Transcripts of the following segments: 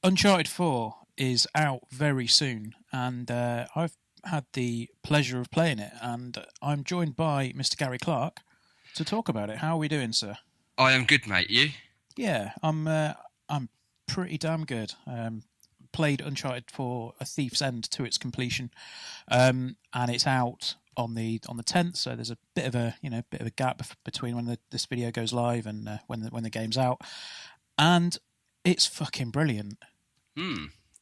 Uncharted 4 is out very soon, and I've had the pleasure of playing it, and I'm joined by Mr. Gary Clark to talk about it. How are we doing, sir? I am good, mate. You? Yeah, I'm pretty damn good. Played Uncharted for A Thief's End to its completion, and it's out on the 10th. So there's a bit of a bit of a gap between when this video goes live and when the game's out, and it's fucking brilliant.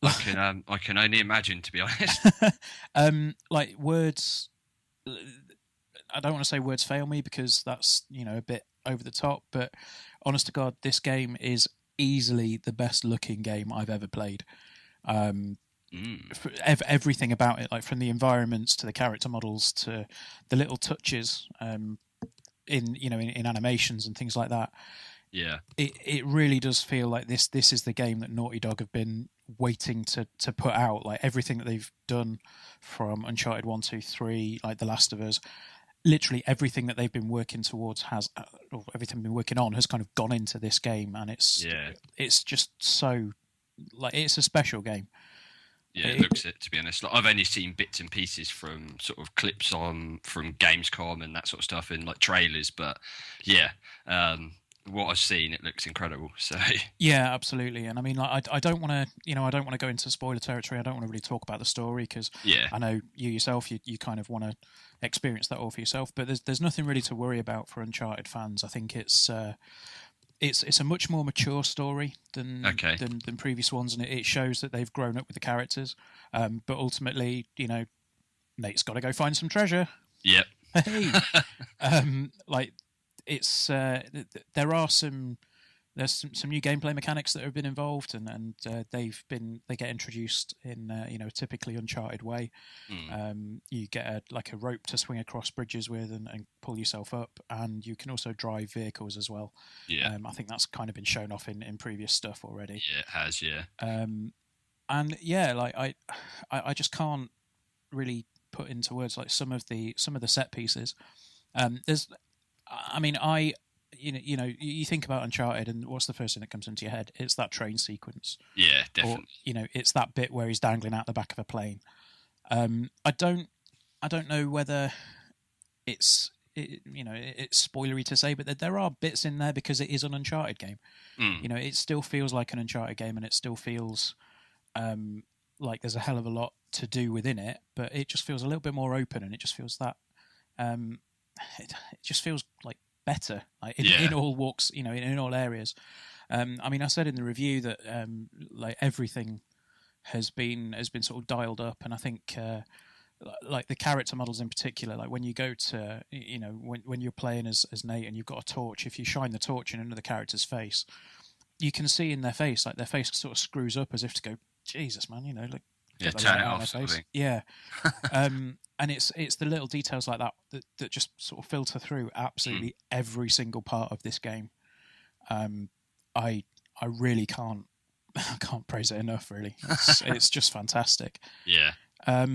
I can only imagine, to be honest. Like words, I don't want to say words fail me because that's a bit over the top. But honest to God, this game is easily the best looking game I've ever played. Everything about it, like from the environments to the character models to the little touches in animations and things like that. Yeah. It really does feel like this is the game that Naughty Dog have been waiting to put out. Like everything that they've done from Uncharted 1, 2, 3, like The Last of Us, literally everything that they've been working towards or everything they've been working on has kind of gone into this game, and it's just so, like, it's a special game. Yeah, it looks it, to be honest. Like, I've only seen bits and pieces from sort of clips from Gamescom and that sort of stuff in like trailers, but yeah, what I've seen, it looks incredible. So yeah, absolutely. And I mean, like, I don't want to, I don't want to go into spoiler territory. I don't want to really talk about the story because yeah, I know you yourself, you kind of want to experience that all for yourself. But there's nothing really to worry about for Uncharted fans. I think it's a much more mature story than previous ones, and it shows that they've grown up with the characters. But ultimately, Nate's got to go find some treasure. Yep. Hey, like it's there are some new gameplay mechanics that have been involved, and they get introduced in a typically Uncharted way. You get a rope to swing across bridges with and pull yourself up, and you can also drive vehicles as well. Yeah. I think that's kind of been shown off in previous stuff already. Yeah, it has. Yeah. And yeah, like I just can't really put into words like some of the set pieces. You think about Uncharted, and what's the first thing that comes into your head? It's that train sequence. Yeah, definitely. Or, it's that bit where he's dangling out the back of a plane. I don't know whether it's spoilery to say, but there are bits in there because it is an Uncharted game. It still feels like an Uncharted game, and it still feels like there's a hell of a lot to do within it, but it just feels a little bit more open, and it just feels that it just feels like better, like in all walks, in all areas. I said in the review that like everything has been sort of dialed up, and I think like the character models in particular, like when you go to when you're playing as Nate and you've got a torch, if you shine the torch in another character's face, you can see in their face, like their face sort of screws up as if to go, Jesus, man, like turn it off. Yeah. And it's the little details like that just sort of filter through absolutely every single part of this game. I really can't praise it enough. Really, it's just fantastic. Yeah. As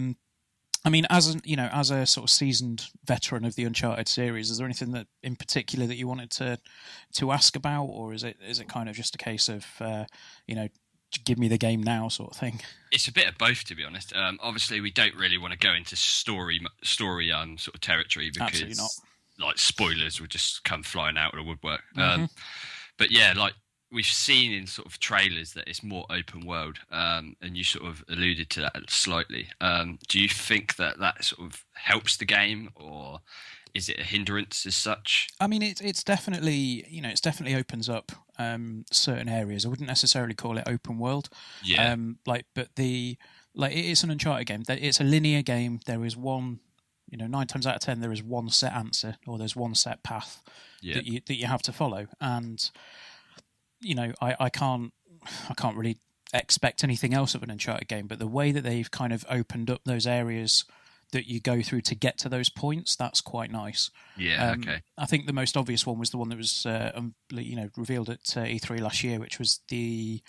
a sort of seasoned veteran of the Uncharted series, is there anything that in particular that you wanted to ask about, or is it kind of just a case of give me the game now sort of thing? It's a bit of both, to be honest. Obviously, we don't really want to go into story sort of territory because like spoilers will just come flying out of the woodwork. But yeah, like we've seen in sort of trailers that it's more open world, and you sort of alluded to that slightly. Do you think that sort of helps the game, or is it a hindrance as such? I mean, it's definitely it's definitely opens up certain areas. I wouldn't necessarily call it open world. Yeah. It's an Uncharted game. It's a linear game. There is one, 9 times out of 10, there is one set answer, or there's one set path that you have to follow. And I can't really expect anything else of an Uncharted game. But the way that they've kind of opened up those areas that you go through to get to those points, that's quite nice. Yeah, okay. I think the most obvious one was the one that was revealed at E3 last year, which was the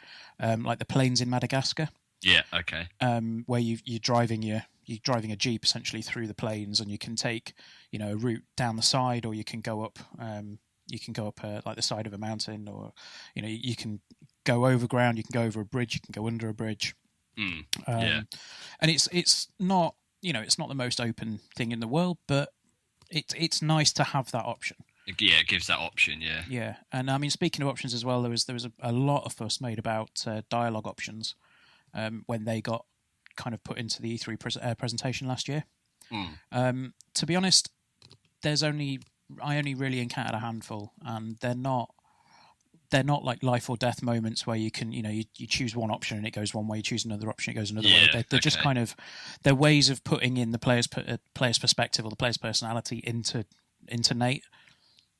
plains in Madagascar. Yeah, okay. Where you're driving a jeep essentially through the plains, and you can take a route down the side, or you can go up like the side of a mountain, or you can go over ground, you can go over a bridge, you can go under a bridge. And it's not, it's not the most open thing in the world, but it's nice to have that option. Yeah, it gives that option. Yeah. Yeah, and I mean, speaking of options as well, there was a lot of fuss made about dialogue options when they got kind of put into the E3 presentation last year. To be honest, I only really encountered a handful, and they're not like life or death moments where you can, you choose one option and it goes one way, you choose another option, it goes another way. They're just kind of, they're ways of putting in the player's perspective or the player's personality into Nate,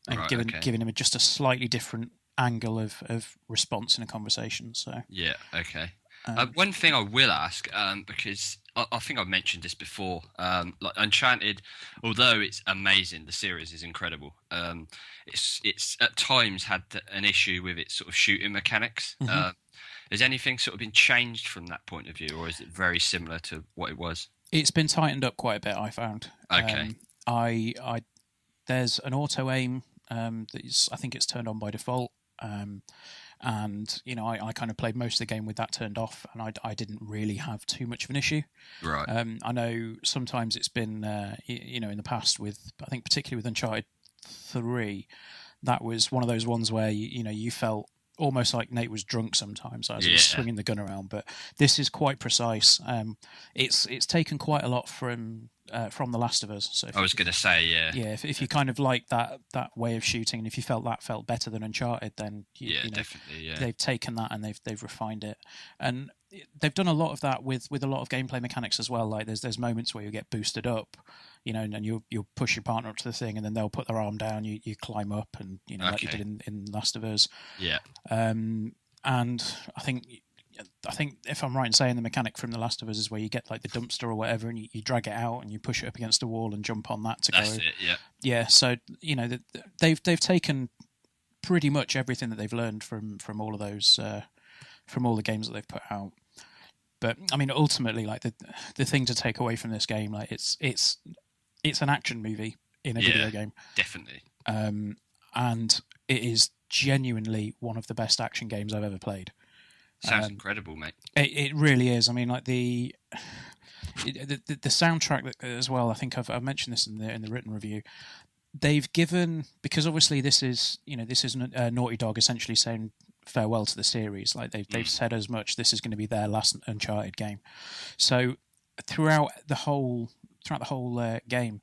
and giving him just a slightly different angle of response in a conversation. So yeah, okay. One thing I will ask, because I think I've mentioned this before, like Uncharted, although it's amazing, the series is incredible. It's at times had an issue with its sort of shooting mechanics. Has anything sort of been changed from that point of view, or is it very similar to what it was? It's been tightened up quite a bit, I found. Okay. There's an auto aim that I think it's turned on by default. And I kind of played most of the game with that turned off, and I didn't really have too much of an issue. Right. I know sometimes it's been in the past with, I think particularly with Uncharted 3, that was one of those ones where you felt almost like Nate was drunk sometimes as he was swinging the gun around. But this is quite precise. It's taken quite a lot from The Last of Us. So I was going to say, if you kind of like that way of shooting, and if you felt that felt better than Uncharted, then definitely, they've taken that and they've refined it, and they've done a lot of that with a lot of gameplay mechanics as well. Like there's moments where you get boosted up, and you'll push your partner up to the thing, and then they'll put their arm down, you climb up, and like you did in Last of Us. Yeah. And I think if I'm right in saying the mechanic from The Last of Us is where you get like the dumpster or whatever, and you drag it out and you push it up against a wall and jump on that to That's go. it, yeah. Yeah, so they've taken pretty much everything that they've learned from all of those from all the games that they've put out. But I mean, ultimately, like the thing to take away from this game, like it's an action movie in a video game, definitely, and it is genuinely one of the best action games I've ever played. Sounds incredible, mate. It really is. I mean, like the soundtrack as well. I think I've mentioned this in the written review. They've given, because obviously this is Naughty Dog essentially saying farewell to the series. Like they've said as much. This is going to be their last Uncharted game. So throughout the whole game,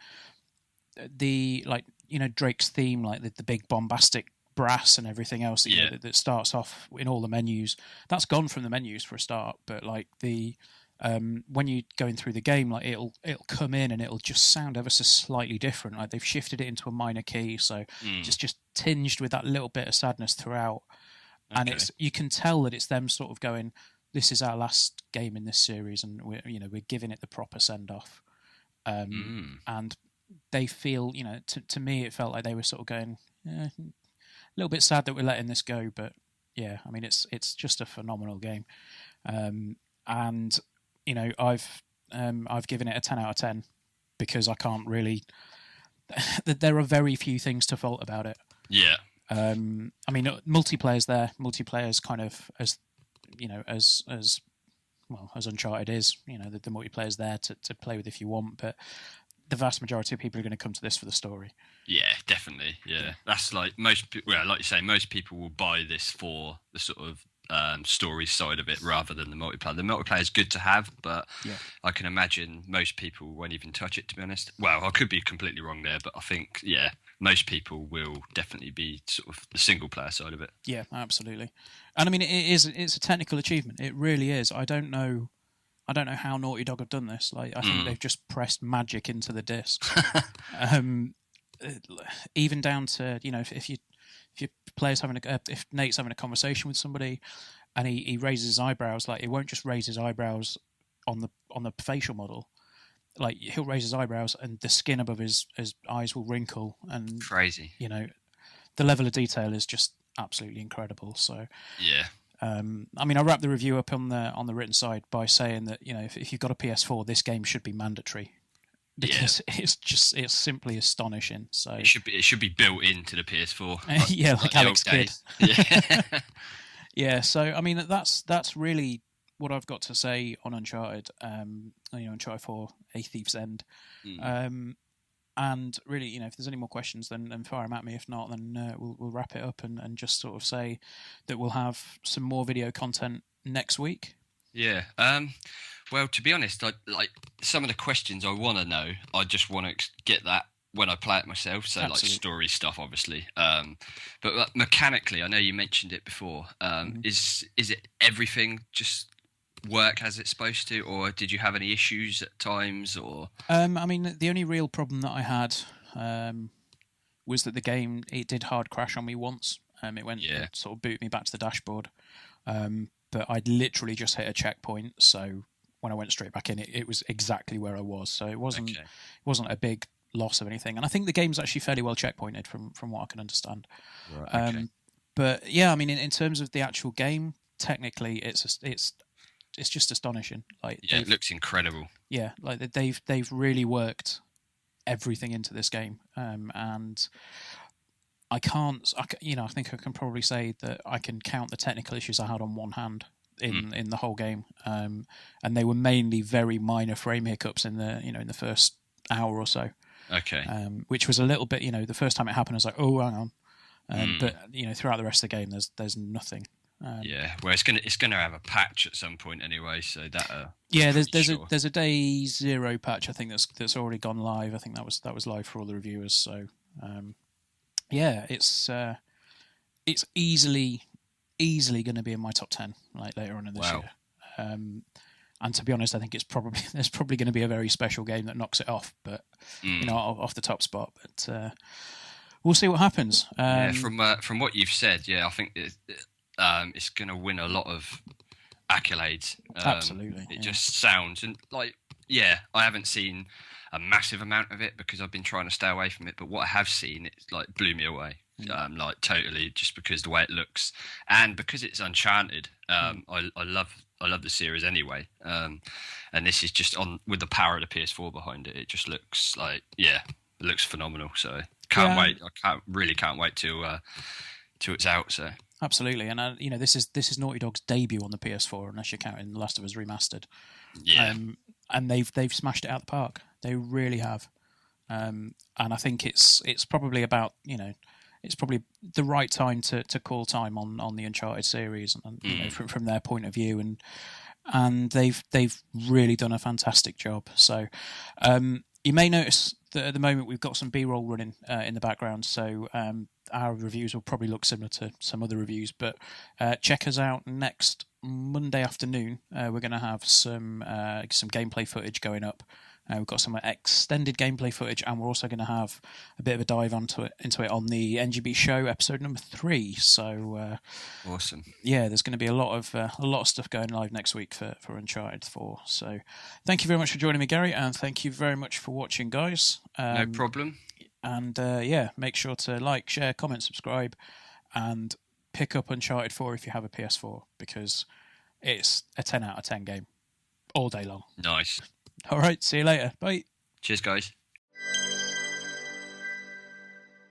Drake's theme, like the big bombastic brass and everything else that starts off in all the menus, that's gone from the menus for a start. But like when you're going through the game, like it'll come in and it'll just sound ever so slightly different. Like they've shifted it into a minor key, so just tinged with that little bit of sadness throughout. Okay. And you can tell that it's them sort of going, this is our last game in this series, and we're giving it the proper send off. And they feel, to me, it felt like they were sort of going, a little bit sad that we're letting this go, but yeah, I mean, it's just a phenomenal game. And I've given it a 10 out of 10 because I can't really. There are very few things to fault about it. Yeah. I mean, multiplayer's there. Multiplayer's kind of as well as Uncharted is. The multiplayer's there to play with if you want, but the vast majority of people are going to come to this for the story. Yeah, definitely. Yeah, that's like like you say, most people will buy this for the sort of story side of it rather than the multiplayer. The multiplayer is good to have, but I can imagine most people won't even touch it, to be honest. Well, I could be completely wrong there, but I think, most people will definitely be sort of the single player side of it. Yeah, absolutely. And I mean, it's a technical achievement. It really is. I don't know how Naughty Dog have done this. Like, I think they've just pressed magic into the disc. Even down to, if Nate's having a conversation with somebody and he raises his eyebrows, like, it won't just raise his eyebrows on the facial model. Like, he'll raise his eyebrows and the skin above his eyes will wrinkle, and crazy. The level of detail is just absolutely incredible. So yeah. I mean, I wrapped the review up on the written side by saying that if you've got a PS4, this game should be mandatory because it's simply astonishing. So it should be built into the PS4. Like Alex Kidd. Yeah. Yeah, so I mean that's really what I've got to say on Uncharted. Uncharted 4, A Thief's End. And really, if there's any more questions, then fire them at me. If not, then we'll wrap it up and just sort of say that we'll have some more video content next week. Yeah. Well, to be honest, like some of the questions I want to know, I just want to get that when I play it myself. So Absolutely. Like story stuff, obviously. But mechanically, I know you mentioned it before. Is it everything just work as it's supposed to, or did you have any issues at times? Or I mean, the only real problem that I had was that the game, it did hard crash on me once. It sort of booted me back to the dashboard. But I'd literally just hit a checkpoint, so when I went straight back in, it was exactly where I was. So it wasn't a big loss of anything. And I think the game's actually fairly well checkpointed from what I can understand. Right, okay. But yeah, I mean, in terms of the actual game, technically, it's just astonishing. Like, it looks incredible. Yeah, like they've really worked everything into this game, and I think I can probably say that I can count the technical issues I had on one hand in the whole game, and they were mainly very minor frame hiccups in the first hour or so. Okay. Which was a little bit, the first time it happened, I was like, oh, hang on. But throughout the rest of the game, there's nothing. Well, it's gonna have a patch at some point anyway, so that. There's a day 0 patch, I think that's already gone live. I think that was live for all the reviewers. So, it's easily going to be in my top 10 like later on in this year. And to be honest, I think there's probably going to be a very special game that knocks it off, but off the top spot. But we'll see what happens. From what you've said, I think it's going to win a lot of accolades. Absolutely, it just sounds I haven't seen a massive amount of it because I've been trying to stay away from it. But what I have seen, it like blew me away. Totally, just because the way it looks and because it's Uncharted. I love the series anyway, and this is just on with the power of the PS4 behind it. It just looks like it looks phenomenal. So can't wait. I can't wait till it's out. So absolutely, and this is Naughty Dog's debut on the PS4, unless you're counting The Last of Us Remastered. Yeah, and they've smashed it out the park. They really have, and I think it's probably about it's probably the right time to call time on the Uncharted series, and from their point of view, and they've really done a fantastic job. So you may notice that at the moment we've got some B-roll running in the background, so our reviews will probably look similar to some other reviews, but check us out next Monday afternoon. We're going to have some gameplay footage going up. We've got some extended gameplay footage, and we're also going to have a bit of a dive into it on the NGB show episode number 3. So awesome! Yeah, there's going to be a lot of stuff going live next week for Uncharted 4. So thank you very much for joining me, Gary, and thank you very much for watching, guys. No problem. And make sure to like, share, comment, subscribe, and pick up Uncharted 4 if you have a PS4, because it's a 10 out of 10 game all day long. Nice. All right, see you later. Bye. Cheers, guys.